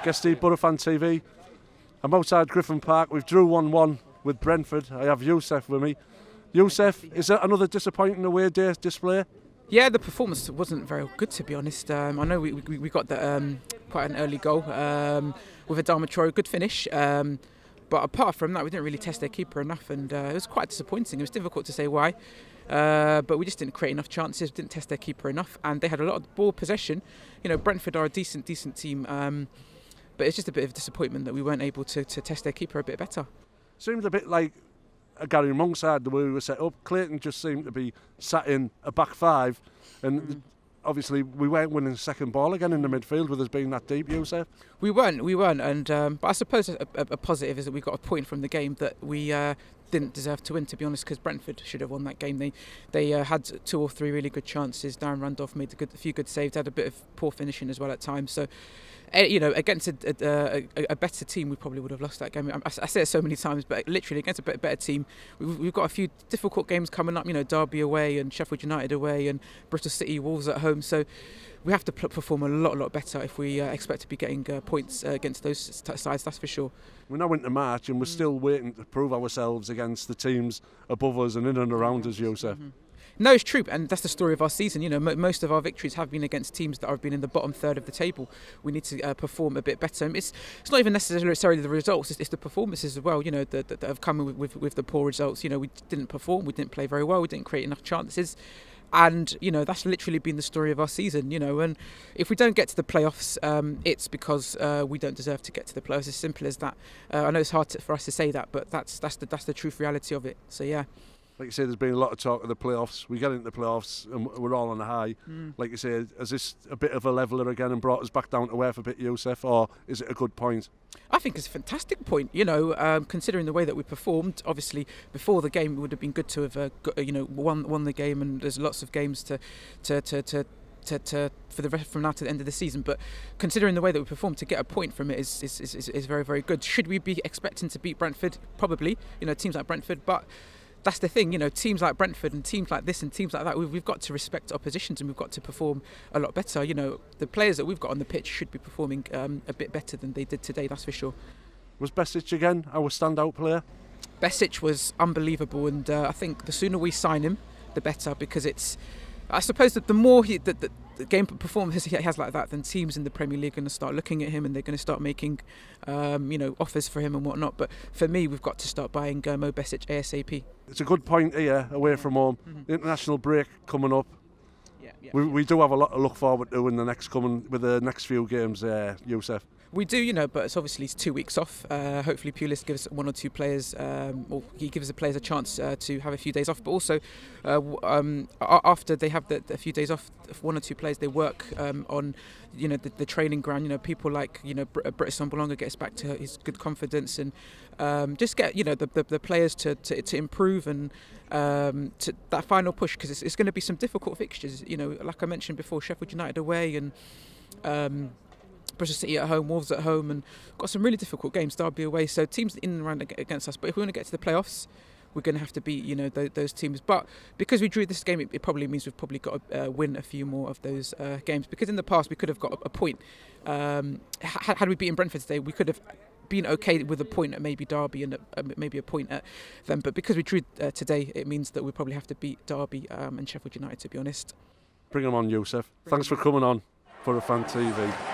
Guesty, BoroFanTV. I'm outside Griffin Park. We've drew 1-1 with Brentford. I have Youssef with me. Youssef, is that another disappointing away day display? Yeah, the performance wasn't very good, to be honest. I know we got quite an early goal with a Darmachoro, good finish. But apart from that, we didn't really test their keeper enough, and it was quite disappointing. It was difficult to say why, but we just didn't create enough chances, didn't test their keeper enough, and they had a lot of ball possession. You know, Brentford are a decent team, but it's just a bit of a disappointment that we weren't able to test their keeper a bit better. Seemed a bit like a Gary Monk side, the way we were set up. Clayton just seemed to be sat in a back five, and obviously we weren't winning second ball again in the midfield with us being that deep, Youssef. We weren't, and but I suppose a positive is that we got a point from the game that we didn't deserve to win, to be honest, because Brentford should have won that game. They had 2 or 3 really good chances. Darren Randolph made a few good saves, had a bit of poor finishing as well at times. So, you know, against a better team, we probably would have lost that game. I say it so many times, but literally against a better team, we've got a few difficult games coming up. You know, Derby away and Sheffield United away and Bristol City, Wolves at home. So we have to perform a lot better if we expect to be getting points against those sides. That's for sure. We're now into March and we're still waiting to prove ourselves against the teams above us and in and around us, Youssef. No, it's true, and that's the story of our season. You know, most of our victories have been against teams that have been in the bottom third of the table. We need to perform a bit better. It's not even necessarily the results; it's the performances as well. You know, that have come with the poor results. You know, we didn't perform, we didn't play very well, we didn't create enough chances. And, you know, that's literally been the story of our season, you know. And if we don't get to the playoffs, it's because we don't deserve to get to the playoffs. As simple as that. I know it's hard for us to say that, but that's the truth reality of it. So, yeah. Like you say, there's been a lot of talk of the playoffs. We get into the playoffs and we're all on a high. Like you say, is this a bit of a leveller again and brought us back down to earth a bit, Youssef, or is it a good point? I think it's a fantastic point, you know, considering the way that we performed. Obviously, before the game, it would have been good to have, you know, won the game, and there's lots of games for the rest from now to the end of the season. But considering the way that we performed, to get a point from it is very, very good. Should we be expecting to beat Brentford? Probably, you know, teams like Brentford, but that's the thing, you know, teams like Brentford and teams like this and teams like that, we've got to respect oppositions and we've got to perform a lot better. You know, the players that we've got on the pitch should be performing a bit better than they did today, that's for sure. Was Besic again our standout player? Besic was unbelievable, and I think the sooner we sign him, the better, because it's, I suppose that the more the game performance he has like that, then teams in the Premier League are going to start looking at him and they're going to start making, you know, offers for him and whatnot. But for me, we've got to start buying Mo Besic ASAP. It's a good point here, away from home. The international break coming up. We do have a lot to look forward to in the next few games, Youssef. We do, you know, but it's obviously 2 weeks off. Hopefully Pulis gives 1 or 2 players, or he gives the players a chance to have a few days off. But also, after they have a few days off, 1 or 2 players, they work on, you know, the training ground. You know, people like, you know, Britt Sombolonga gets back to his good confidence, and just get, you know, the players to improve and to that final push, because it's going to be some difficult fixtures. You know, like I mentioned before, Sheffield United away and Bristol City at home, Wolves at home, and got some really difficult games, Derby away. So teams in and around against us. But if we want to get to the playoffs, we're going to have to beat, you know, those teams. But because we drew this game, it probably means we've probably got to win a few more of those games. Because in the past we could have got a point. Had we beaten Brentford today, we could have been okay with a point at maybe Derby and maybe a point at them. But because we drew today, it means that we probably have to beat Derby and Sheffield United, to be honest. Bring them on, Youssef. Thanks for coming on BoroFanTV.